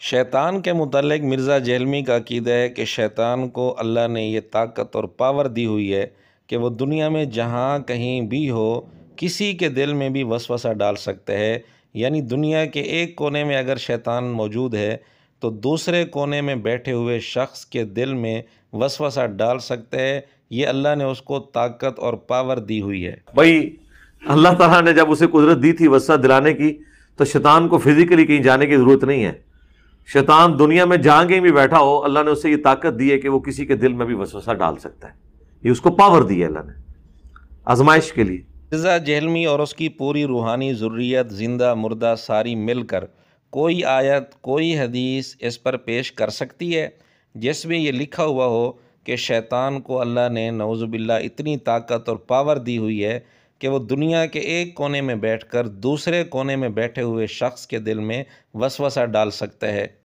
शैतान के मुतल्लिक़ मिर्ज़ा जहलमी का अक़ीदा है कि शैतान को अल्लाह ने ये ताकत और पावर दी हुई है कि वो दुनिया में जहाँ कहीं भी हो किसी के दिल में भी वसवसा डाल सकते हैं। यानी दुनिया के एक कोने में अगर शैतान मौजूद है तो दूसरे कोने में बैठे हुए शख्स के दिल में वसवसा डाल सकते हैं। ये अल्लाह ने उसको ताकत और पावर दी हुई है। भाई अल्लाह ताला ने जब उसे कुदरत दी थी वसवसा दिलाने की, तो शैतान को फिजिकली कहीं जाने की ज़रूरत नहीं है। शैतान दुनिया में जहां कहीं भी बैठा हो, अल्लाह ने उसे ये ताकत दी है कि वो किसी के दिल में भी वसवसा डाल सकता है। ये उसको पावर दी है अल्लाह ने आजमाइश के लिए। मिर्ज़ा जहलमी और उसकी पूरी रूहानी ज़ुर्रियत ज़िंदा मुर्दा सारी मिलकर कोई आयत कोई हदीस इस पर पेश कर सकती है जिसमें ये लिखा हुआ हो कि शैतान को अल्लाह ने नऊज़ुबिल्लाह इतनी ताकत और पावर दी हुई है कि वो दुनिया के एक कोने में बैठकर दूसरे कोने में बैठे हुए शख्स के दिल में वसवसा डाल सकता है।